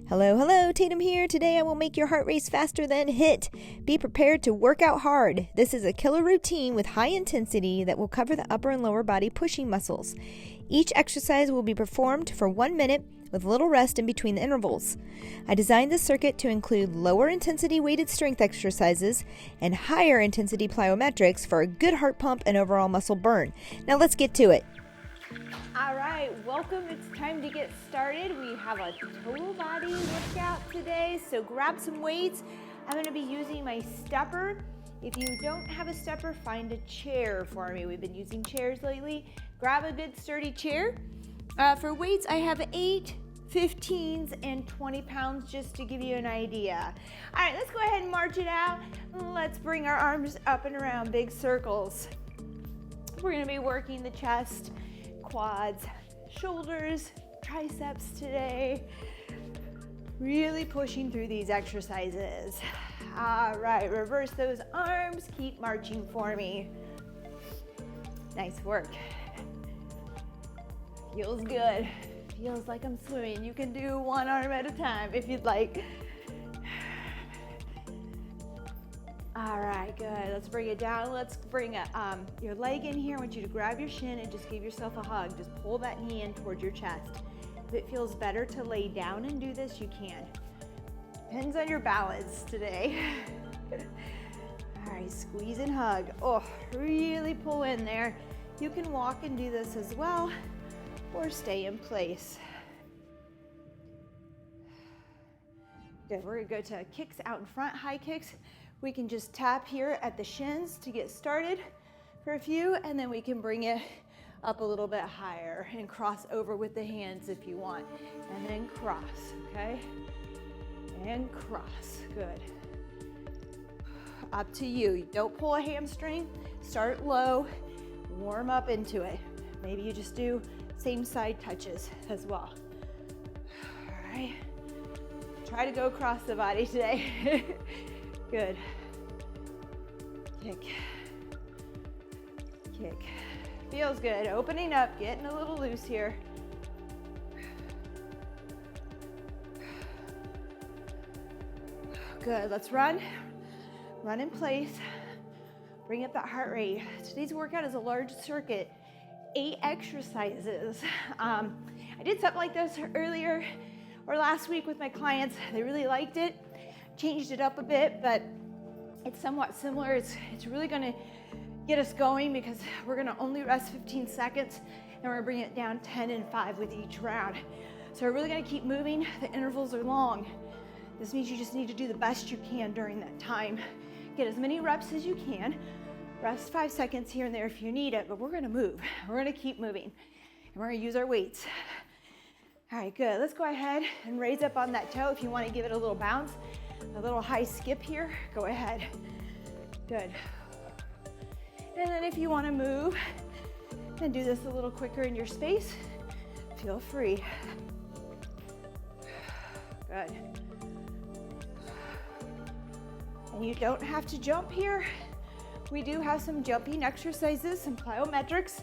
Hello, hello, Tatum here. Today I will make your heart race faster than HIIT. Be prepared to work out hard. This is a killer routine with high intensity that will cover the upper and lower body pushing muscles. Each exercise will be performed for 1 minute with little rest in between the intervals. I designed this circuit to include lower intensity weighted strength exercises and higher intensity plyometrics for a good heart pump and overall muscle burn. Now let's get to it. All right, welcome. It's time to get started. We have a total body workout today, so grab some weights. I'm going to be using my stepper. If you don't have a stepper, find a chair for me. We've been using chairs lately. Grab a good sturdy chair. For weights, I have 8, 15s, and 20 pounds just to give you an idea. All right, let's go ahead and march it out. Let's bring our arms up and around, big circles. We're going to be working the chest, quads, shoulders, triceps today. Really pushing through these exercises. All right, reverse those arms. Keep marching for me. Nice work. Feels good. Feels like I'm swimming. You can do one arm at a time if you'd like. All right, good. Let's bring it down. Let's bring your leg in here. I want you to grab your shin and just give yourself a hug. Just pull that knee in towards your chest. If it feels better to lay down and do this, you can. Depends on your balance today. All right, squeeze and hug. Oh, really pull in there. You can walk and do this as well, or stay in place. Good, we're gonna go to kicks out in front, high kicks. We can just tap here at the shins to get started for a few, and then we can bring it up a little bit higher and cross over with the hands if you want. And then cross, okay? And cross, good. Up to you. Don't pull a hamstring. Start low, warm up into it. Maybe you just do same side touches as well. All right. Try to go across the body today. Good. Kick. Kick. Feels good. Opening up, getting a little loose here. Good. Let's run. Run in place. Bring up that heart rate. Today's workout is a large circuit. 8 exercises. I did something like this earlier or last week with my clients. They really liked it. Changed it up a bit, but it's somewhat similar. It's really gonna get us going because we're gonna only rest 15 seconds and we're gonna bring it down 10 and 5 with each round. So we're really gonna keep moving. The intervals are long. This means you just need to do the best you can during that time. Get as many reps as you can. Rest 5 seconds here and there if you need it, but we're gonna move. We're gonna keep moving and we're gonna use our weights. All right, good. Let's go ahead and raise up on that toe if you wanna give it a little bounce. A little high skip here, go ahead. Good. And then if you want to move and do this a little quicker in your space, feel free. Good. And you don't have to jump here. We do have some jumping exercises, some plyometrics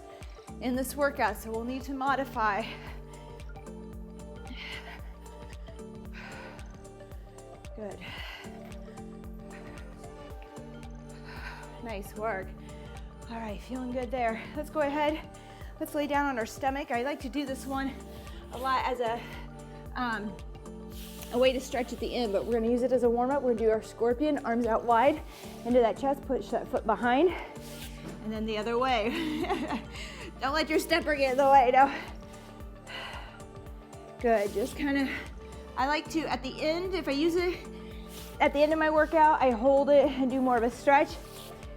in this workout, so we'll need to modify. Good. Nice work. All right, feeling good there. Let's go ahead. Let's lay down on our stomach. I like to do this one a lot as a way to stretch at the end, but we're gonna use it as a warm-up. We're gonna do our scorpion, arms out wide, into that chest, push that foot behind, and then the other way. Don't let your stepper get in the way, no. Good, just kind of, I like to, at the end, if I use it at the end of my workout, I hold it and do more of a stretch.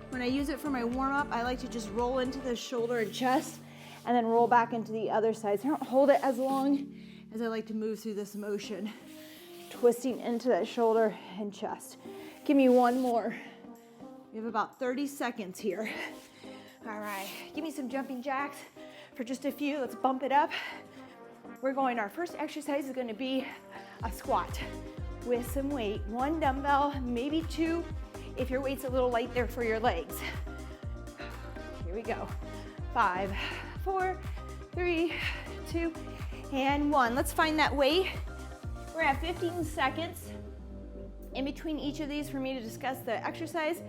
When I use it for my warm-up, I like to just roll into the shoulder and chest and then roll back into the other side. So I don't hold it as long as I like to move through this motion, twisting into that shoulder and chest. Give me one more. We have about 30 seconds here. All right, give me some jumping jacks for just a few. Let's bump it up. Our first exercise is gonna be a squat with some weight. 1 dumbbell, maybe 2, if your weight's a little light there for your legs. Here we go. 5, 4, 3, 2, and 1. Let's find that weight We're gonna have 15 seconds in between each of these for me to discuss the exercise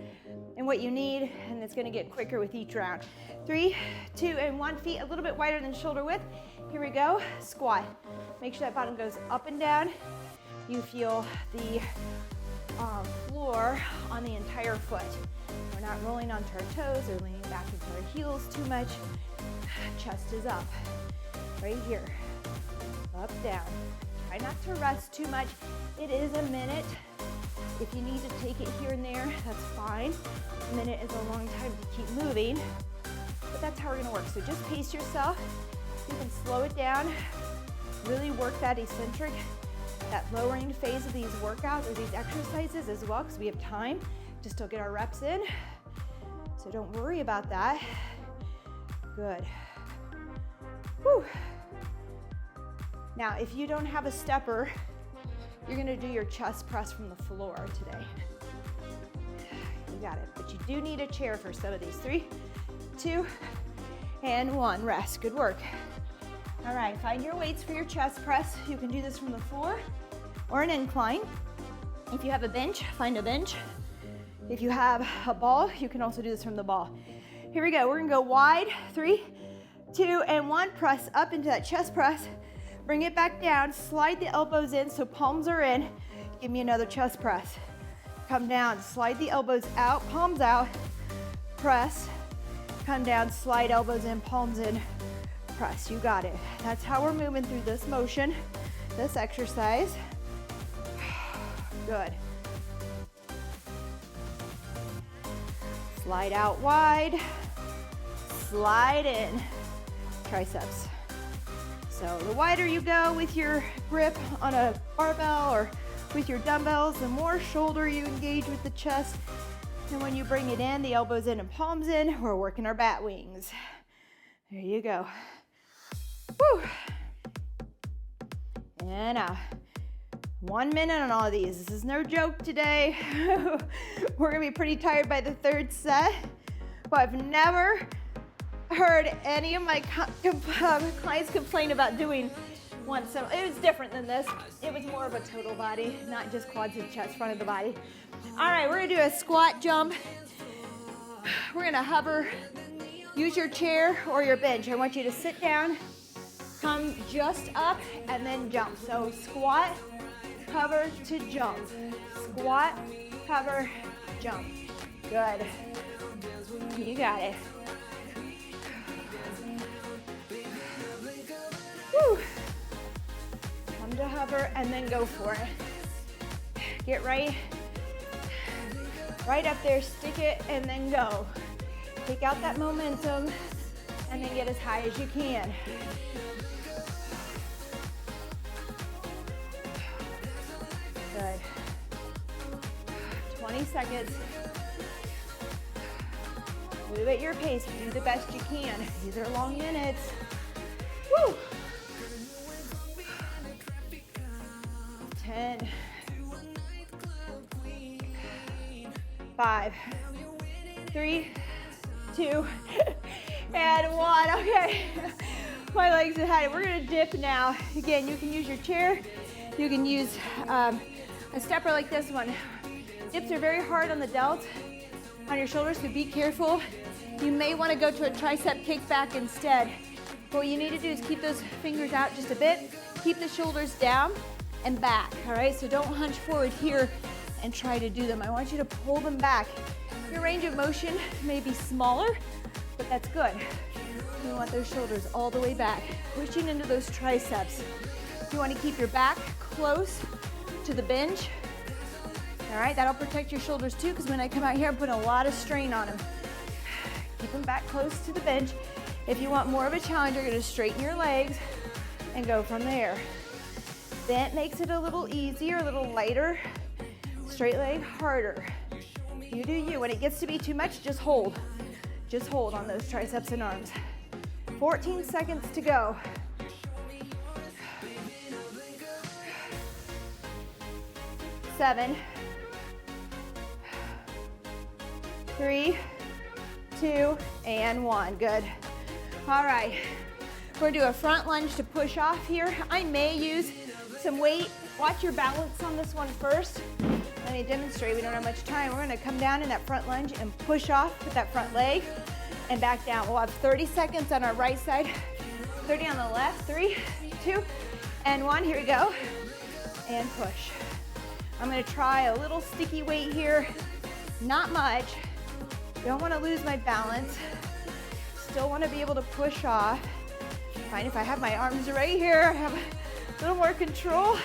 and what you need, and it's gonna get quicker with each round. 3, 2, and 1. Feet a little bit wider than shoulder width. Here we go. Squat. Make sure that bottom goes up and down. You feel the floor on the entire foot. We're not rolling onto our toes or leaning back into our heels too much. Chest is up. Right here. Up, down. Try not to rest too much. It is a minute. If you need to take it here and there, that's fine. A minute is a long time to keep moving, but that's how we're gonna work. So just pace yourself. You can slow it down. Really work that eccentric, that lowering phase of these workouts or these exercises as well, because we have time to still get our reps in. So don't worry about that. Good. Whew. Now, if you don't have a stepper, you're gonna do your chest press from the floor today. You got it, but you do need a chair for some of these. 3, 2, and 1. Rest, good work. All right, find your weights for your chest press. You can do this from the floor or an incline. If you have a bench, find a bench. If you have a ball, you can also do this from the ball. Here we go, we're gonna go wide. 3, 2, and 1. Press up into that chest press. Bring it back down, slide the elbows in so palms are in. Give me another chest press. Come down, slide the elbows out, palms out, press. Come down, slide elbows in, palms in, press. You got it. That's how we're moving through this motion, this exercise. Good. Slide out wide, slide in, triceps. So the wider you go with your grip on a barbell or with your dumbbells, the more shoulder you engage with the chest. And when you bring it in, the elbows in and palms in, we're working our bat wings. There you go. Woo. And out. 1 minute on all of these. This is no joke today. We're gonna be pretty tired by the third set. But I've never heard any of my clients complain about doing one. So it was different than this. It was more of a total body, not just quads and chest, front of the body. All right, we're gonna do a squat jump. We're gonna hover. Use your chair or your bench. I want you to sit down, come just up, and then jump. So squat, hover to jump. Squat, hover, jump. Good. You got it. Woo. Come to hover and then go for it. Get right up there, stick it, and then go. Take out that momentum and then get as high as you can. Good. 20 seconds. Move at your pace. Do the best you can. These are long minutes. Woo! 10, 5, 3, 2, and 1. Okay, my legs are tight. We're gonna dip now. Again, you can use your chair. You can use a stepper like this one. Dips are very hard on the delts, on your shoulders, so be careful. You may want to go to a tricep kickback instead. What you need to do is keep those fingers out just a bit. Keep the shoulders down and back, all right? So don't hunch forward here and try to do them. I want you to pull them back. Your range of motion may be smaller, but that's good. You want those shoulders all the way back, pushing into those triceps. You want to keep your back close to the bench. All right, that'll protect your shoulders too, because when I come out here, I'm putting a lot of strain on them. Keep them back close to the bench. If you want more of a challenge, you're gonna straighten your legs and go from there. That makes it a little easier, a little lighter. Straight leg, harder. You do you. When it gets to be too much, just hold. Just hold on those triceps and arms. 14 seconds to go. 7, 3, 2, and 1. Good. All right. We're gonna do a front lunge to push off here. I may use some weight Watch your balance on this one first. Let me demonstrate, we don't have much time. We're gonna come down in that front lunge and push off with that front leg and back down. We'll have 30 seconds on our right side, 30 on the left. 3, 2, and 1, here we go. And push. I'm gonna try a little sticky weight here, not much. Don't wanna lose my balance. Still wanna be able to push off. Fine if I have my arms right here, I have a little more control.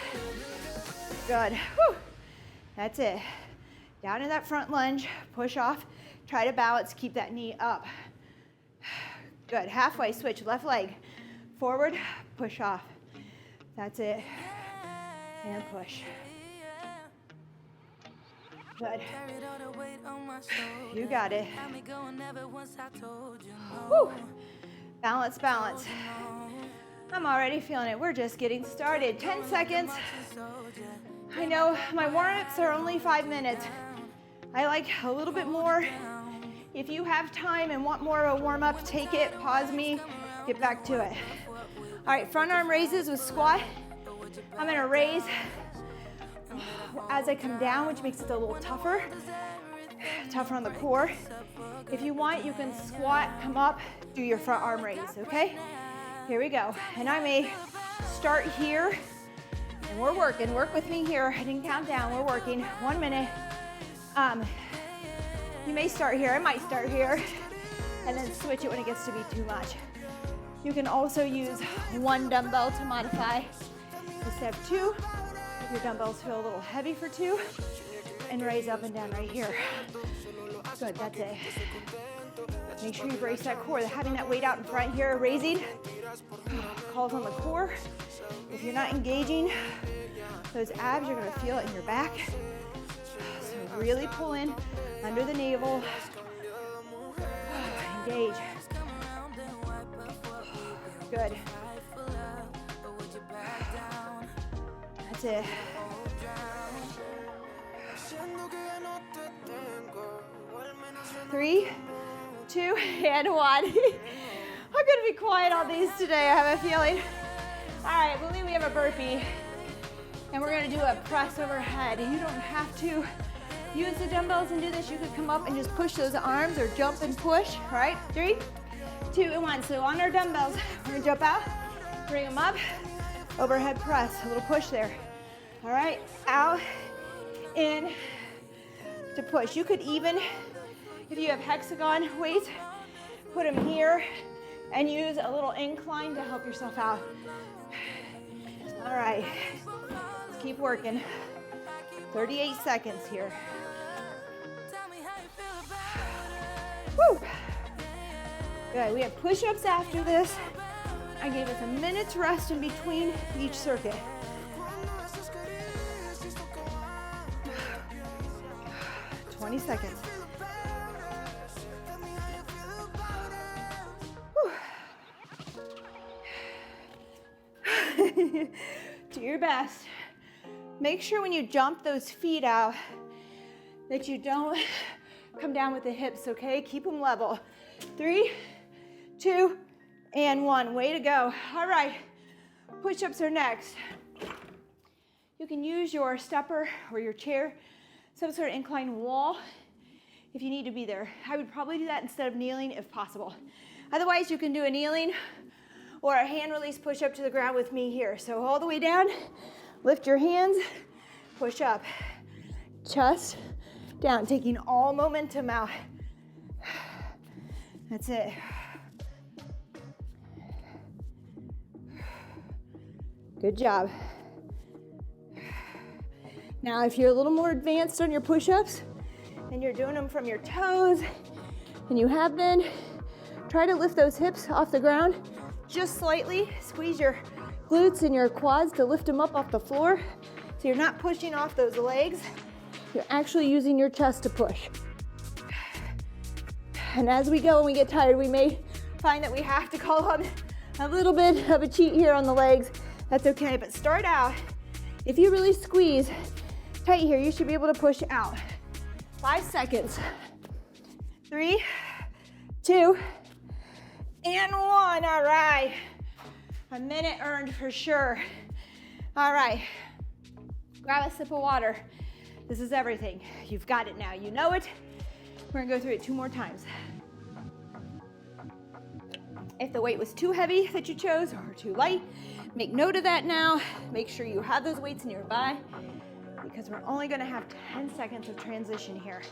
Good, whew. That's it. Down in that front lunge, push off, try to balance, keep that knee up. Good, halfway switch, left leg, forward, push off. That's it, and push. Good. You got it. Whew. Balance, balance. I'm already feeling it. We're just getting started. 10 seconds. I know my warm-ups are only 5 minutes. I like a little bit more. If you have time and want more of a warm-up, take it, pause me, get back to it. All right, front arm raises with squat. I'm gonna raise as I come down, which makes it a little tougher on the core. If you want, you can squat, come up, do your front arm raise, okay? Here we go. And I may start here, and we're working. Work with me here. I didn't count down. We're working. 1 minute. You may start here. I might start here, and then switch it when it gets to be too much. You can also use 1 dumbbell to modify instead of 2. If your dumbbells feel a little heavy for 2, and raise up and down right here. Good, that's it. Make sure you brace that core. Having that weight out in front here, raising, calls on the core. If you're not engaging those abs, you're gonna feel it in your back. So really pull in under the navel. Engage. Good. That's it. 3, 2, and 1. I'm gonna be quiet on these today, I have a feeling. All right, I believe we have a burpee, and we're gonna do a press overhead. You don't have to use the dumbbells and do this. You could come up and just push those arms or jump and push. All right, 3, 2, and 1. So on our dumbbells, we're gonna jump out, bring them up, overhead press, a little push there. All right, out, in, to push. You could even, if you have hexagon weights, put them here and use a little incline to help yourself out. All right, let's keep working. 38 seconds here. Woo. Good, we have push-ups after this. I gave us a minute's rest in between each circuit. 20 seconds. Do your best. Make sure when you jump those feet out that you don't come down with the hips, okay? Keep them level. 3, 2, and 1. Way to go. All right, push-ups are next. You can use your stepper or your chair, some sort of inclined wall if you need to be there. I would probably do that instead of kneeling if possible. Otherwise, you can do a kneeling or a hand release push up to the ground with me here. So all the way down, lift your hands, push up, chest down, taking all momentum out. That's it. Good job. Now, if you're a little more advanced on your push-ups and you're doing them from your toes, and you have been, try to lift those hips off the ground just slightly. Squeeze your glutes and your quads to lift them up off the floor. So you're not pushing off those legs. You're actually using your chest to push. And as we go and we get tired, we may find that we have to call on a little bit of a cheat here on the legs. That's okay, but start out. If you really squeeze tight here, you should be able to push out. 5 seconds. 3, 2, and 1. All right. A minute earned for sure. All right. Grab a sip of water. This is everything. You've got it now. You know it. We're gonna go through it 2 more times. If the weight was too heavy that you chose or too light, make note of that now. Make sure you have those weights nearby because we're only gonna have 10 seconds of transition here.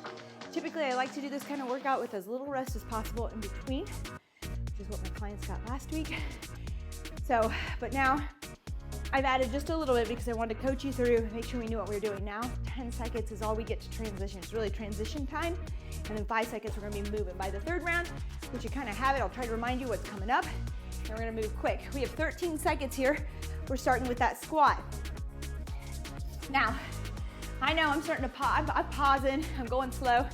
Typically, I like to do this kind of workout with as little rest as possible in between, which is what my clients got last week. So, but now I've added just a little bit because I wanted to coach you through and make sure we knew what we were doing. Now, 10 seconds is all we get to transition. It's really transition time. And then 5 seconds, we're gonna be moving. By the third round, which you kind of have it, I'll try to remind you what's coming up. And we're gonna move quick. We have 13 seconds here. We're starting with that squat. Now, I know I'm starting to pause, I'm pausing, I'm going slow.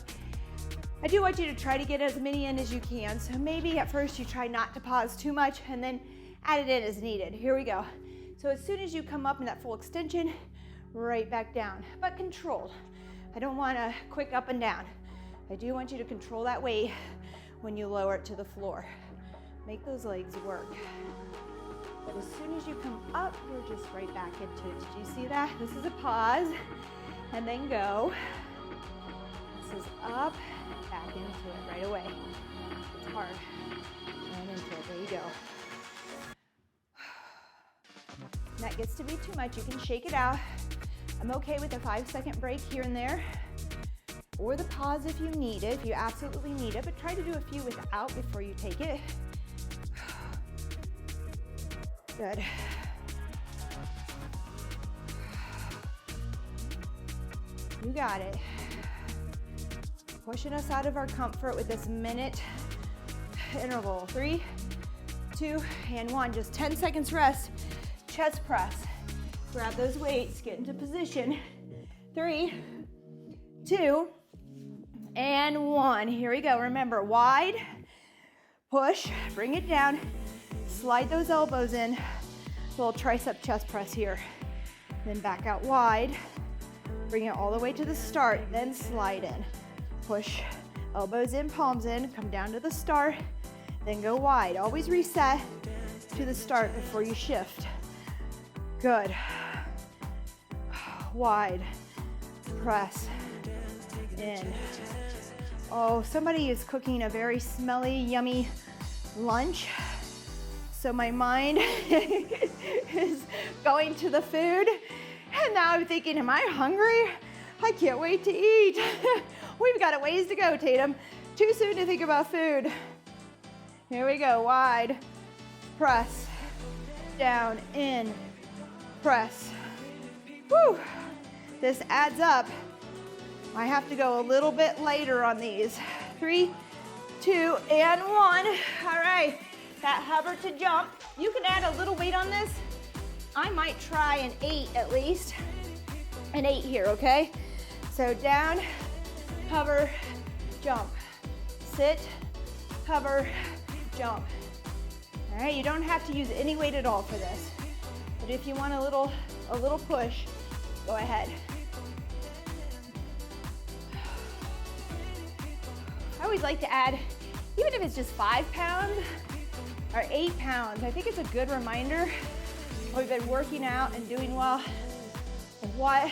I do want you to try to get as many in as you can. So maybe at first you try not to pause too much and then add it in as needed. Here we go. So as soon as you come up in that full extension, right back down, but controlled. I don't want a quick up and down. I do want you to control that weight when you lower it to the floor. Make those legs work. But as soon as you come up, you're just right back into it. Did you see that? This is a pause, and then go. This is up, back into it right away. It's hard. And into it, there you go. When that gets to be too much, you can shake it out. I'm okay with a 5-second break here and there, or the pause if you need it, if you absolutely need it, but try to do a few without before you take it. Good. You got it. Pushing us out of our comfort with this minute interval. 3, 2, and 1. Just 10 seconds rest. Chest press. Grab those weights, get into position. 3, 2, and 1. Here we go. Remember, wide, push, bring it down, slide those elbows in. Little tricep chest press here. Then back out wide, bring it all the way to the start, then slide in. Push, elbows in, palms in, come down to the start, then go wide. Always reset to the start before you shift. Good. Wide, press, in. Oh, somebody is cooking a very smelly, yummy lunch. So my mind is going to the food. And now I'm thinking, am I hungry? I can't wait to eat. We've got a ways to go, Tatum. Too soon to think about food. Here we go, wide, press, down, in, press. Woo! This adds up. I have to go a little bit later on these. 3, 2, and 1. All right, that hover to jump. You can add a little weight on this. I might try an 8 at least. An 8 here, okay? So down, hover, jump. Sit, hover, jump. All right, you don't have to use any weight at all for this. But if you want a little push, go ahead. I always like to add, even if it's just 5 pounds or 8 pounds, I think it's a good reminder we've been working out and doing well of what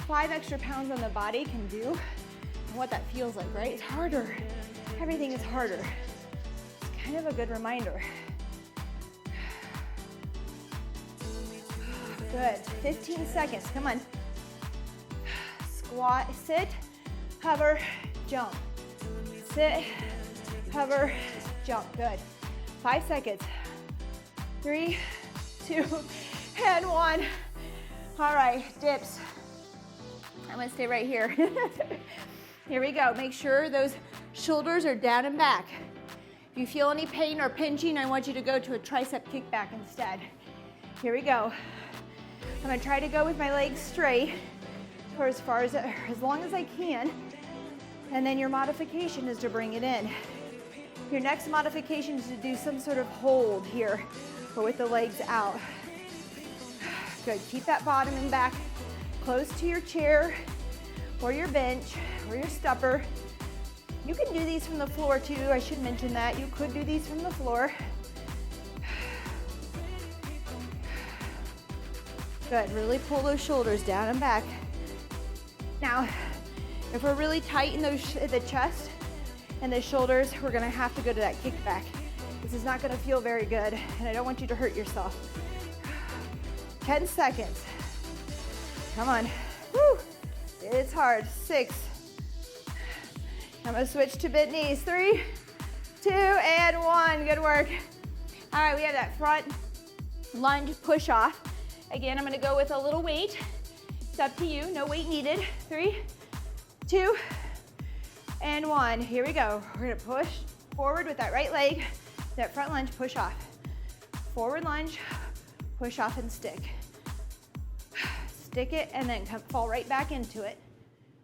5 extra pounds on the body can do and what that feels like, right? It's harder. Everything is harder. It's kind of a good reminder. Good. 15 seconds. Come on. Squat, sit, hover, jump. Sit, hover, jump. Good. 5 seconds. 3, 2, and 1. All right, dips. I'm gonna stay right here. Here we go. Make sure those shoulders are down and back. If you feel any pain or pinching, I want you to go to a tricep kickback instead. Here we go. I'm gonna try to go with my legs straight for as long as I can. And then your modification is to bring it in. Your next modification is to do some sort of hold here, but with the legs out. Good, keep that bottom and back close to your chair or your bench or your stepper. You can do these from the floor too, I should mention that. You could do these from the floor. Good, really pull those shoulders down and back. Now, if we're really tight in the chest and the shoulders, we're gonna have to go to that kickback. This is not gonna feel very good, and I don't want you to hurt yourself. 10 seconds. Come on. Woo. It's hard. 6. I'm gonna switch to bent knees. 3, 2, and 1. Good work. All right, we have that front lunge push off. Again, I'm gonna go with a little weight. It's up to you, no weight needed. 3, 2, and 1. Here we go. We're gonna push forward with that right leg. That front lunge, push off. Forward lunge, push off and stick. Stick it and then fall right back into it.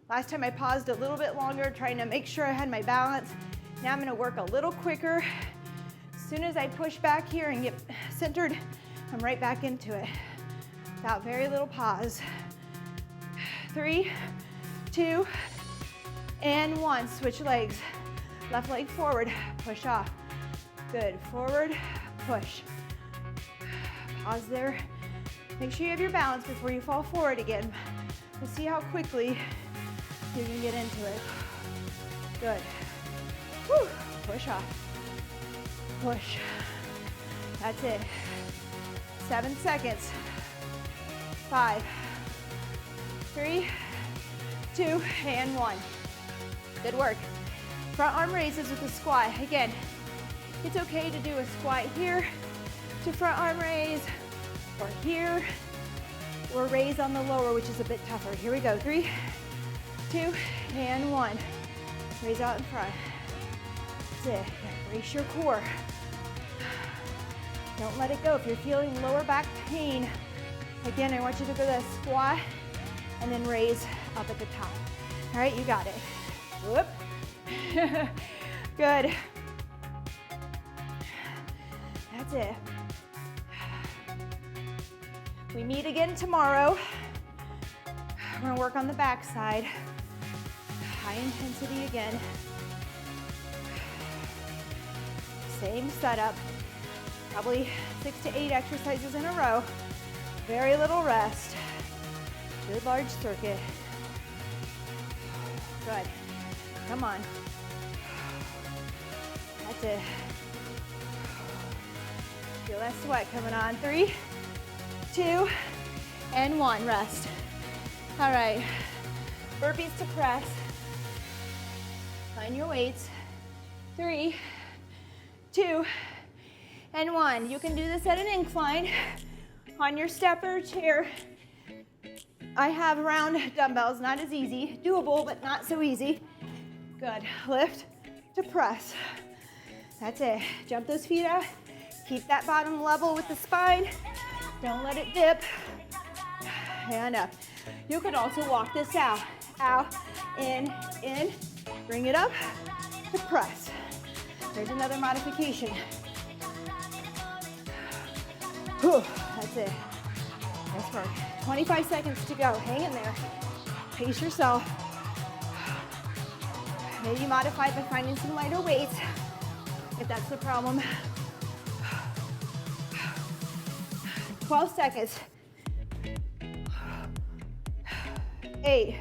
Last time I paused a little bit longer trying to make sure I had my balance. Now I'm gonna work a little quicker. As soon as I push back here and get centered, I'm right back into it. Without very little pause. 3, 2, and 1. Switch legs. Left leg forward, push off. Good, forward, push. Pause there. Make sure you have your balance before you fall forward again. Let's see how quickly you can get into it. Good. Woo. Push off. Push. That's it. 7 seconds. 5, 3, 2, and 1. Good work. Front arm raises with a squat. Again, it's okay to do a squat here to front arm raise, or here, or raise on the lower, which is a bit tougher. Here we go. 3, 2, and 1. Raise out in front. That's it. Brace your core. Don't let it go. If you're feeling lower back pain, again, I want you to go to that squat and then raise up at the top. All right, you got it. Whoop. Good. That's it. We meet again tomorrow. We're gonna work on the back side. High intensity again. Same setup. Probably 6 to 8 exercises in a row. Very little rest. Good large circuit. Good. Come on. That's it. Feel that sweat coming on. 3, 2, and 1. Rest. All right. Burpees to press. Find your weights. 3, 2, and 1. You can do this at an incline on your stepper or chair. I have round dumbbells, not as easy. Doable, but not so easy. Good. Lift to press. That's it. Jump those feet out. Keep that bottom level with the spine. Don't let it dip. And up. You could also walk this out. Out, in. Bring it up to press. There's another modification. Whew, that's it. Nice work. 25 seconds to go. Hang in there. Pace yourself. Maybe modify by finding some lighter weights if that's the problem. 12 seconds. 8.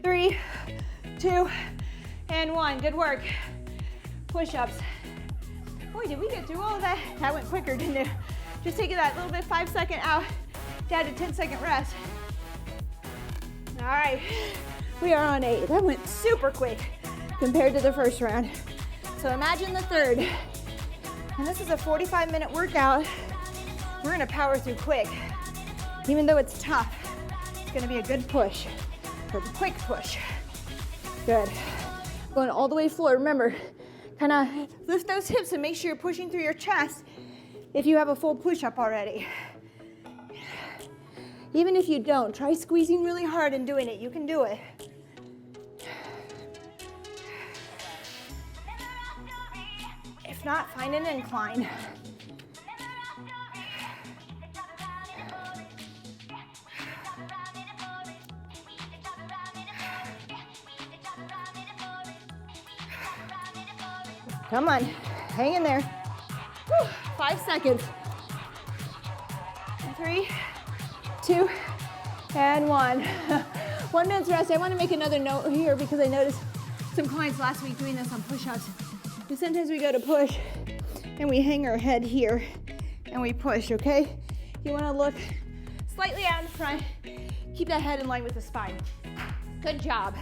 3, 2, and 1. Good work. Push-ups. Boy, did we get through all of that? That went quicker, didn't it? Just taking that little bit 5-second out, down to 10-second rest. All right, we are on 8. That went super quick compared to the first round. So imagine the third. And this is a 45-minute workout. We're gonna power through quick. Even though it's tough, it's gonna be a good push, or a quick push. Good. Going all the way forward. Remember, kind of lift those hips and make sure you're pushing through your chest if you have a full push-up already. Even if you don't, try squeezing really hard and doing it. You can do it. If not, find an incline. Come on, hang in there. Whew. 5 seconds. 3, 2, and 1. 1 minute's rest. I want to make another note here because I noticed some clients last week doing this on push-ups. And sometimes we go to push and we hang our head here and we push, okay? You want to look slightly out in front. Keep that head in line with the spine. Good job.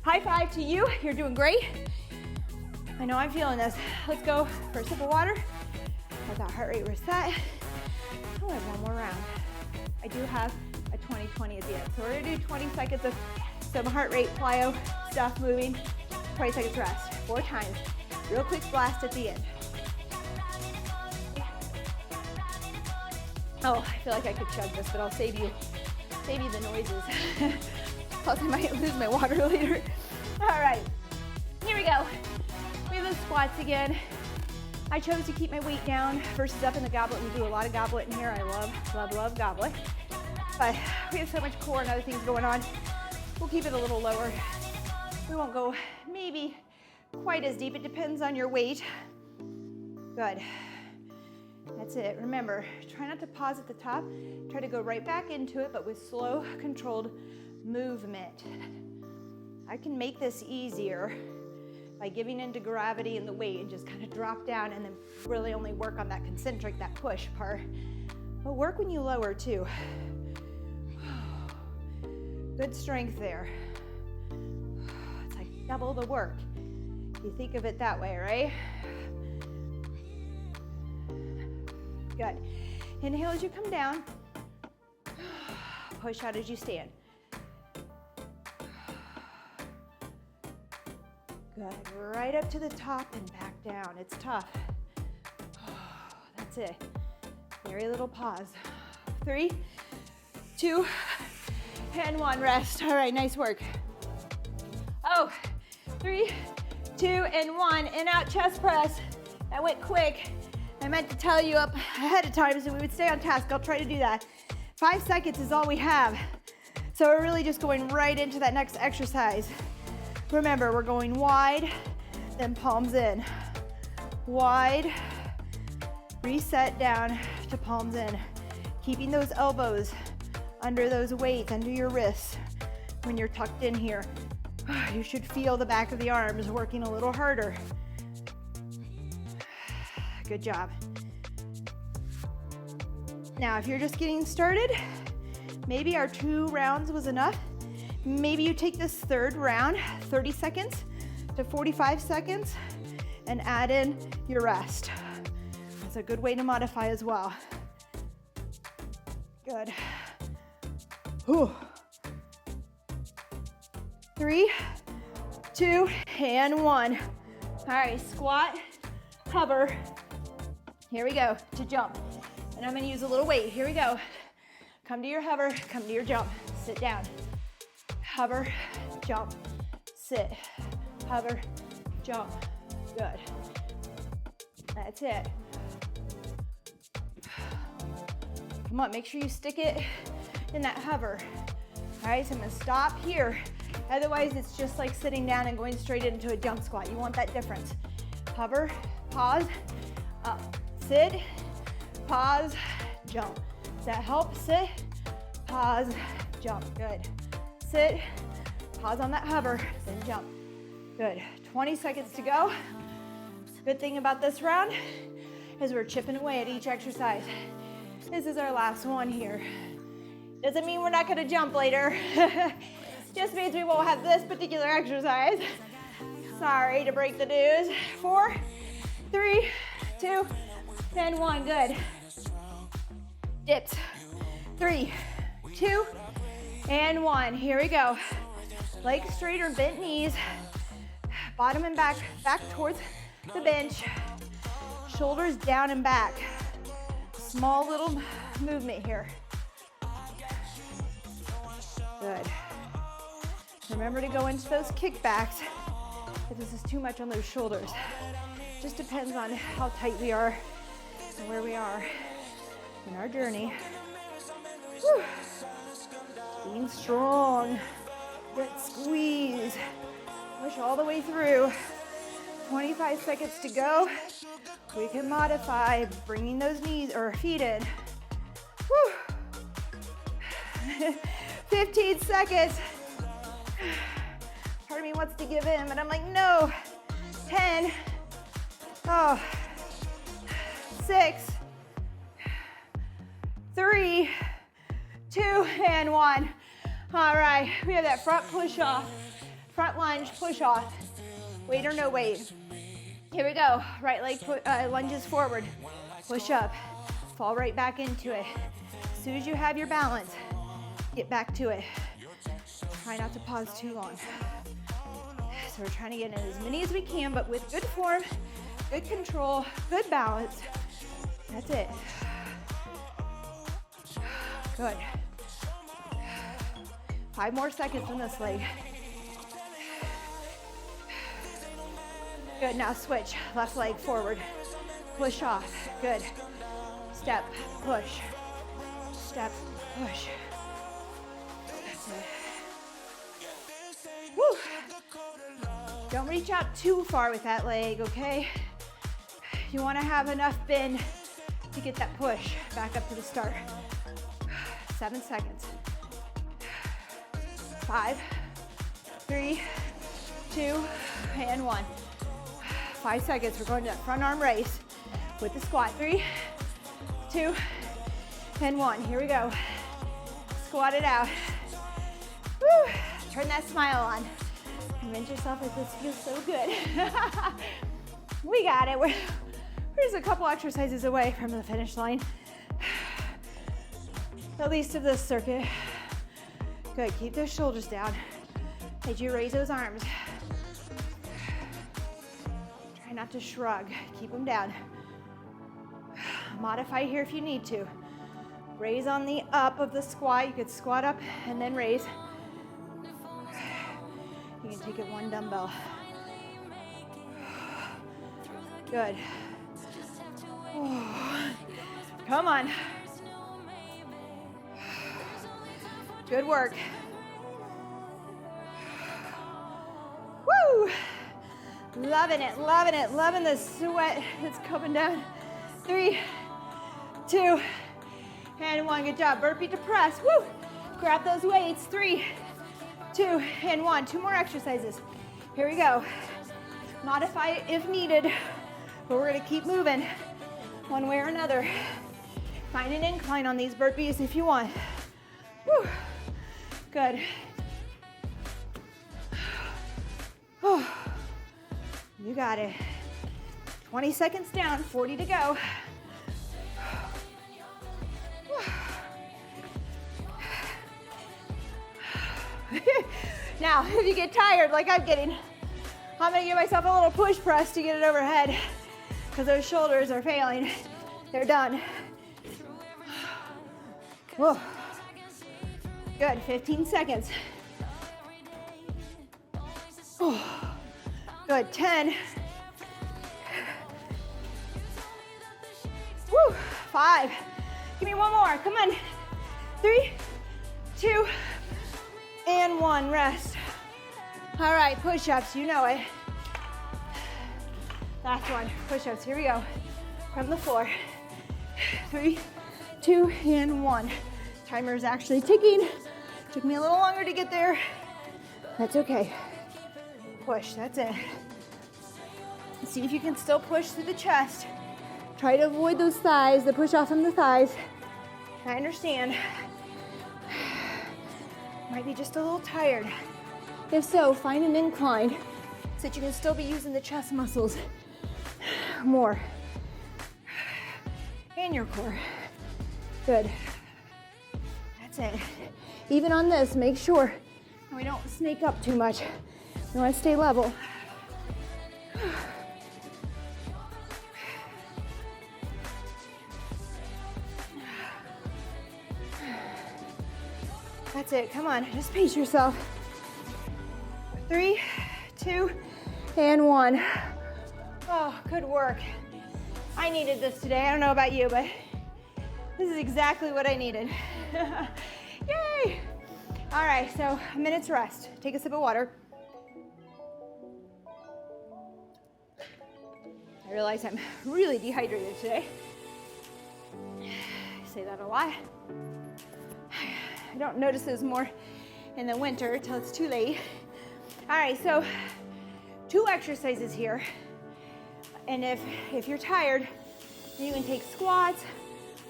High five to you. You're doing great. I know I'm feeling this. Let's go for a sip of water. Let that heart rate reset. We'll have one more round. I do have a 20-20 at the end. So we're gonna do 20 seconds of some heart rate plyo stuff moving, 20 seconds rest, 4 times. Real quick blast at the end. Oh, I feel like I could chug this, but I'll save you the noises. Plus I might lose my water later. All right, here we go. We have the squats again. I chose to keep my weight down versus up in the goblet. We do a lot of goblet in here. I love goblet. But we have so much core and other things going on. We'll keep it a little lower. We won't go maybe quite as deep. It depends on your weight. Good. That's it. Remember, try not to pause at the top. Try to go right back into it, but with slow, controlled movement. I can make this easier by giving into gravity and the weight and just kind of drop down and then really only work on that concentric, that push part. But work when you lower too. Good strength there. It's like double the work. You think of it that way, right? Good. Inhale as you come down. Push out as you stand. Good. Right up to the top and back down. It's tough. That's it. Very little pause. 3, 2, and 1. Rest. All right, nice work. 3, 2, and 1. In out chest press. That went quick. I meant to tell you up ahead of time so we would stay on task. I'll try to do that. 5 seconds is all we have. So we're really just going right into that next exercise. Remember, we're going wide, then palms in. Wide, reset down to palms in. Keeping those elbows under those weights, under your wrists. When you're tucked in here, you should feel the back of the arms working a little harder. Good job. Now, if you're just getting started, maybe our 2 rounds was enough. Maybe you take this 3rd round, 30 seconds to 45 seconds, and add in your rest. That's a good way to modify as well. Good. Whew. 3, 2, and 1. All right, squat, hover. Here we go, to jump. And I'm gonna use a little weight. Here we go. Come to your hover, come to your jump. Sit down. Hover, jump, sit, hover, jump. Good. That's it. Come on, make sure you stick it in that hover. All right, so I'm gonna stop here. Otherwise, it's just like sitting down and going straight into a jump squat. You want that difference. Hover, pause, up, sit, pause, jump. Does that help? Sit, pause, jump. Good. Sit, pause on that hover, then jump. Good. 20 seconds to go. Good thing about this round is we're chipping away at each exercise. This is our last one here. Doesn't mean we're not gonna jump later. Just means we won't have this particular exercise. Sorry to break the news. 4, 3, 2, and 1. Good. Dips. 3, 2, and 1. Here we go. Legs straight or bent knees. Bottom and back towards the bench. Shoulders down and back. Small little movement here. Good. Remember to go into those kickbacks if this is too much on those shoulders. Just depends on how tight we are and where we are in our journey. Whew. Being strong. Good squeeze. Push all the way through. 25 seconds to go. We can modify bringing those knees or feet in. Woo. 15 seconds. Part of me wants to give in, but I'm like, no. 10. Oh. 6. 3, 2, and 1. All right, we have that front push off, front lunge push off, weight or no weight. Here we go, right leg lunges forward, push up, fall right back into it. As soon as you have your balance, get back to it. Try not to pause too long. So we're trying to get in as many as we can, but with good form, good control, good balance. That's it. Good. 5 more seconds on this leg. Good, now switch. Left leg forward. Push off. Good. Step, push. Step, push. That's it. Woo. Don't reach out too far with that leg, okay? You want to have enough bend to get that push back up to the start. 7 seconds. 5, 3, 2, and 1. 5 seconds. We're going to that front arm raise with the squat. 3, 2, and 1. Here we go. Squat it out. Woo. Turn that smile on. Convince yourself that this feels so good. We got it. We're just a couple exercises away from the finish line. At least of this circuit. Good, keep those shoulders down as you raise those arms. Try not to shrug, keep them down. Modify here if you need to. Raise on the up of the squat. You could squat up and then raise. You can take it one dumbbell. Good. Come on. Good work. Woo! Loving it, loving it, loving the sweat that's coming down. 3, 2, and 1. Good job. Burpee to press. Woo! Grab those weights. 3, 2, and 1. 2 more exercises. Here we go. Modify it if needed, but we're gonna keep moving one way or another. Find an incline on these burpees if you want. Woo! Good. Oh, you got it. 20 seconds down, 40 to go. Now, if you get tired like I'm getting, I'm gonna give myself a little push press to get it overhead because those shoulders are failing. They're done. Whoa. Good, 15 seconds. Oh, good, 10. Woo, 5. Give me one more, come on. 3, 2, and 1, rest. All right, push-ups, you know it. Last one, push-ups, here we go. From the floor. 3, 2, and 1. Timer is actually ticking. Took me a little longer to get there. That's okay. Push, that's it. See if you can still push through the chest. Try to avoid those thighs, the push off from the thighs. I understand. Might be just a little tired. If so, find an incline so that you can still be using the chest muscles more. And your core. Good. That's it. Even on this, make sure we don't snake up too much. We want to stay level. That's it. Come on, just pace yourself. 3, 2, and 1. Oh, good work. I needed this today. I don't know about you, but this is exactly what I needed. Yay! All right, so a minute's rest. Take a sip of water. I realize I'm really dehydrated today. I say that a lot. I don't notice this more in the winter till it's too late. All right, so 2 exercises here. And if you're tired, you can take squats.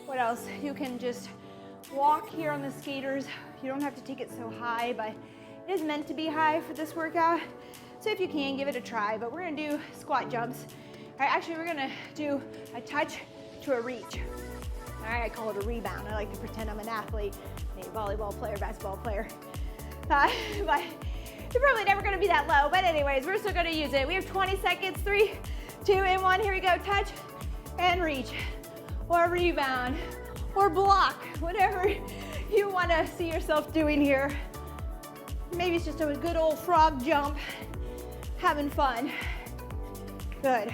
What else? You can just walk here on the skaters. You don't have to take it so high, but it is meant to be high for this workout. So if you can, give it a try. But we're gonna do squat jumps. All right, actually, we're gonna do a touch to a reach. All right, I call it a rebound. I like to pretend I'm an athlete, a volleyball player, basketball player. But you're probably never gonna be that low. But anyways, we're still gonna use it. We have 20 seconds, 3, 2, and 1. Here we go, touch and reach, or rebound, or block, whatever you wanna see yourself doing here. Maybe it's just a good old frog jump, having fun. Good.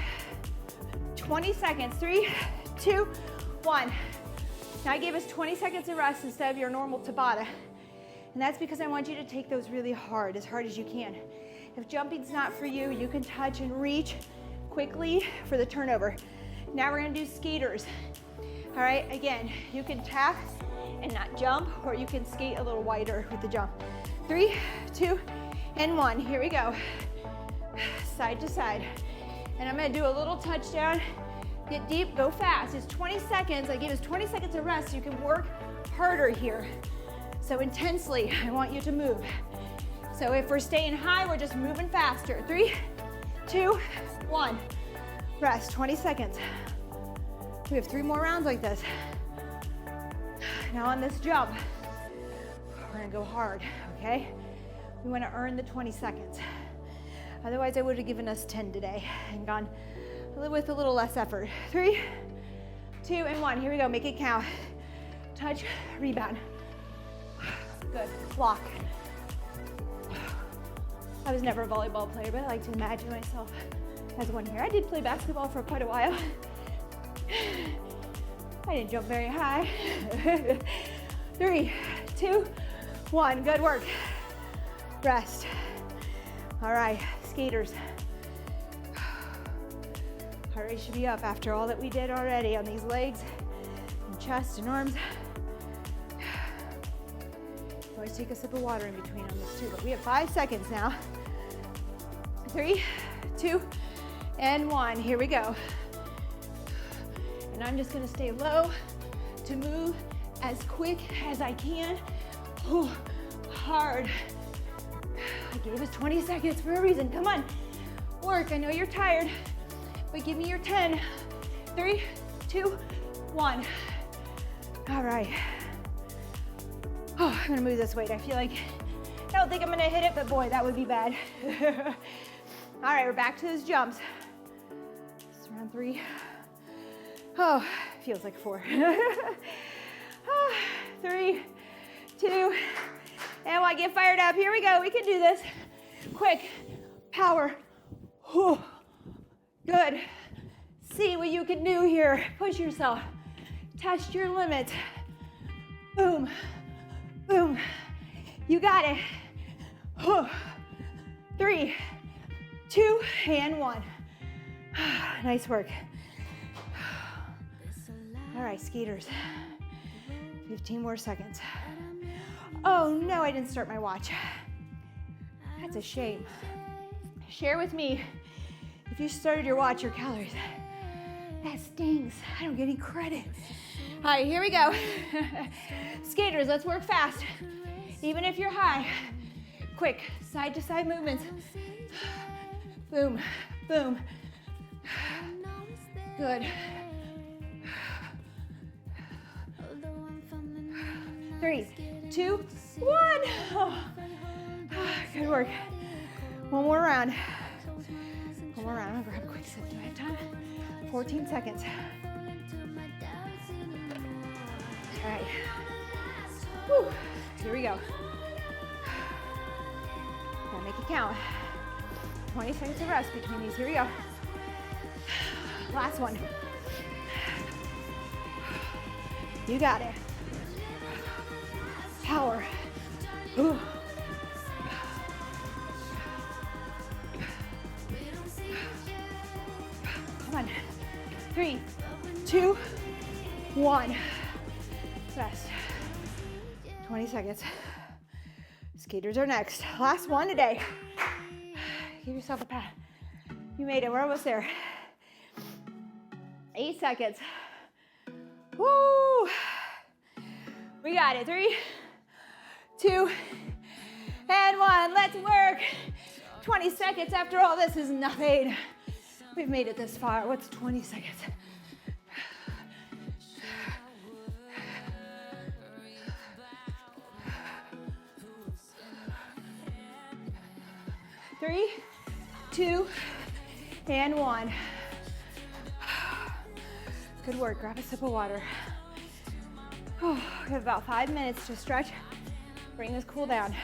20 seconds, 3, 2, 1. Now I gave us 20 seconds of rest instead of your normal Tabata. And that's because I want you to take those really hard as you can. If jumping's not for you, you can touch and reach quickly for the turnover. Now we're gonna do skaters. All right, again, you can tap and not jump, or you can skate a little wider with the jump. 3, 2, and 1. Here we go. Side to side. And I'm gonna do a little touchdown. Get deep, go fast. It's 20 seconds. I gave us 20 seconds of rest so you can work harder here. So intensely, I want you to move. So if we're staying high, we're just moving faster. 3, 2, 1. Rest, 20 seconds. We have 3 more rounds like this. Now on this jump, we're gonna go hard, okay? We wanna earn the 20 seconds. Otherwise, I would have given us 10 today and gone with a little less effort. 3, 2, and 1. Here we go, make it count. Touch, rebound. Good, block. I was never a volleyball player, but I like to imagine myself as one here. I did play basketball for quite a while. I didn't jump very high. 3, 2, 1, good work. Rest. All right, skaters. Heart rate should be up after all that we did already on these legs and chest and arms. Always take a sip of water in between on this too, but we have 5 seconds now. 3, 2, and 1. Here we go. And I'm just gonna stay low to move as quick as I can. Ooh, hard. I gave us 20 seconds for a reason. Come on, work. I know you're tired, but give me your 10. 3, 2, 1. All right. Oh, I'm gonna move this weight. I don't think I'm gonna hit it, but boy, that would be bad. All right, we're back to those jumps. It's round 3. Oh, feels like 4. 3, 2, and 1. Get fired up. Here we go. We can do this. Quick, power. Whew. Good. See what you can do here. Push yourself. Test your limits. Boom, boom. You got it. Whew. 3, 2, and 1. Nice work. All right, skaters. 15 more seconds. Oh no, I didn't start my watch. That's a shame. Share with me if you started your watch, your calories. That stings. I don't get any credit. All right, here we go. Skaters, let's work fast. Even if you're high. Quick, side to side movements. Boom, boom. Good. 3, 2, 1. Oh. Good work. One more round. One more round. I'm gonna grab a quick sip. Do I have time? 14 seconds. All right. Whew. Here we go. Gotta make it count. 20 seconds of rest between these. Here we go. Last one. You got it. Power. Ooh. Come on. 3, 2, 1. Rest. 20 seconds. Skaters are next. Last one today. Give yourself a pat. You made it. We're almost there. 8 seconds. Woo! We got it. 3, 2, and 1. Let's work. 20 seconds after all this is nothing. We've made it this far. What's 20 seconds? Three, 2, and 1. Good work. Grab a sip of water. We have about 5 minutes to stretch. Bring this cool down.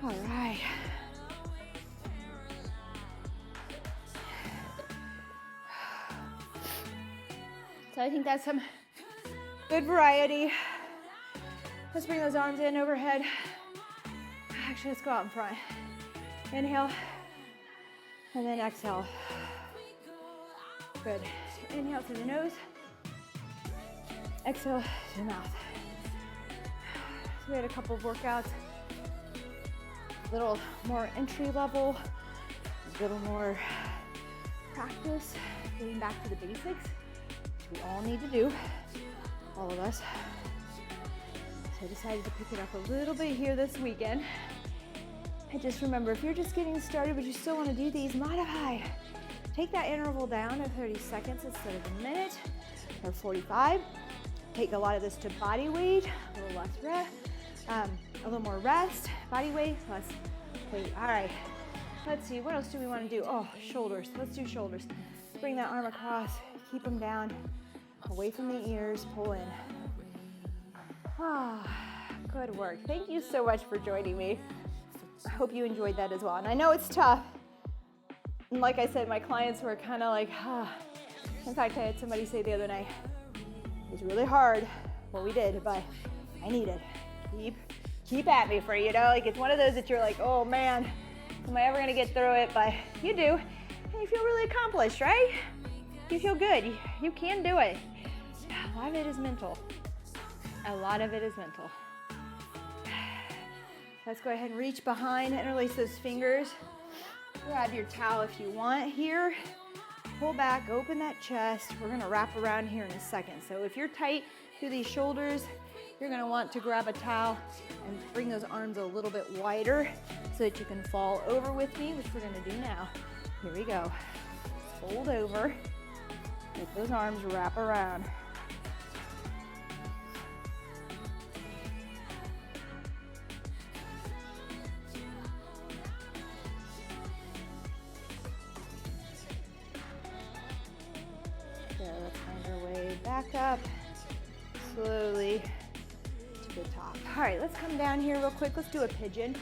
All right. So I think that's some good variety. Let's bring those arms in overhead. Actually, let's go out in front. Inhale, and then exhale. Good. Inhale through the nose. Exhale to the mouth. So we had a couple of workouts. A little more entry level, a little more practice, getting back to the basics, which we all need to do, all of us. So I decided to pick it up a little bit here this weekend. And just remember, if you're just getting started but you still want to do these, modify. Take that interval down to 30 seconds instead of a minute or 45. Take a lot of this to body weight, a little less rest, a little more rest, body weight, less weight. All right, let's see, what else do we want to do? Oh, shoulders, let's do shoulders. Bring that arm across, keep them down, away from the ears, pull in. Ah, good work. Thank you so much for joining me. I hope you enjoyed that as well. And I know it's tough. And like I said, my clients were kind of like, In fact, I had somebody say the other night, it's really hard what we did, but I need it. Keep at me for, like it's one of those that you're like, oh man, am I ever gonna get through it? But you do, and you feel really accomplished, right? You feel good, you can do it. A lot of it is mental. A lot of it is mental. Let's go ahead and reach behind, interlace those fingers. Grab your towel if you want here. Pull back, open that chest. We're gonna wrap around here in a second. So if you're tight through these shoulders, you're gonna want to grab a towel and bring those arms a little bit wider so that you can fall over with me, which we're gonna do now. Here we go. Fold over, make those arms wrap around. Back up slowly to the top. All right, let's come down here real quick. Let's do a pigeon.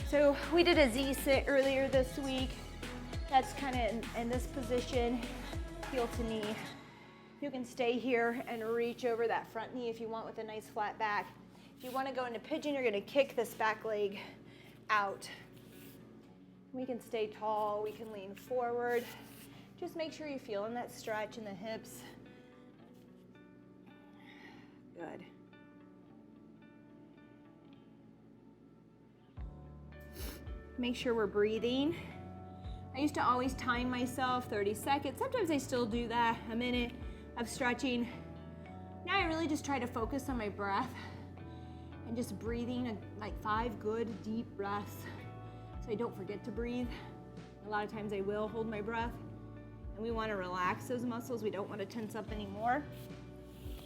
So we did a Z sit earlier this week. That's kind of in this position, heel to knee. You can stay here and reach over that front knee if you want with a nice flat back. If you want to go into pigeon, you're going to kick this back leg out. We can stay tall, we can lean forward. Just make sure you're feeling that stretch in the hips. Good. Make sure we're breathing. I used to always time myself 30 seconds. Sometimes I still do that, a minute of stretching. Now I really just try to focus on my breath and just breathing like 5 good deep breaths so I don't forget to breathe. A lot of times I will hold my breath. And we want to relax those muscles. We don't want to tense up anymore.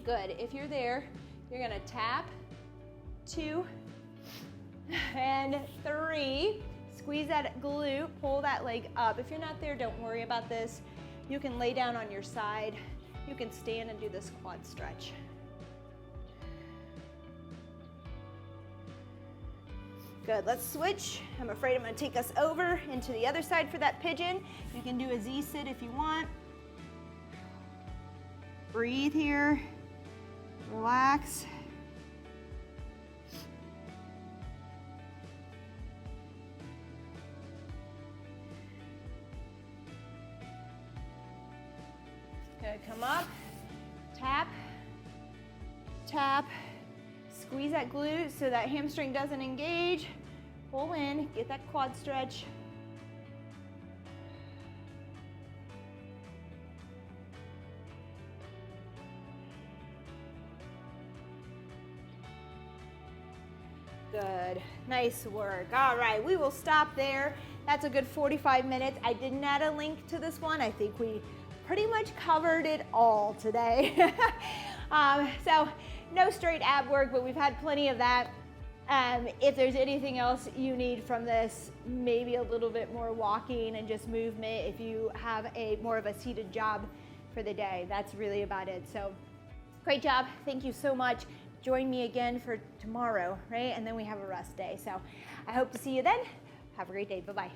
Good. If you're there, you're going to tap, 2, and 3. Squeeze that glute, pull that leg up. If you're not there, don't worry about this. You can lay down on your side. You can stand and do this quad stretch. Good, let's switch. I'm afraid I'm gonna take us over into the other side for that pigeon. You can do a Z sit if you want. Breathe here, relax. Tap, tap, squeeze that glute so that hamstring doesn't engage. Pull in, get that quad stretch. Good, nice work. All right, we will stop there. That's a good 45 minutes. I didn't add a link to this one. I think we pretty much covered it all today. So no straight ab work, but we've had plenty of that. If there's anything else you need from this, maybe a little bit more walking and just movement if you have more of a seated job for the day. That's really about it. So great job. Thank you so much. Join me again for tomorrow, right? And then we have a rest day. So I hope to see you then. Have a great day. Bye-bye.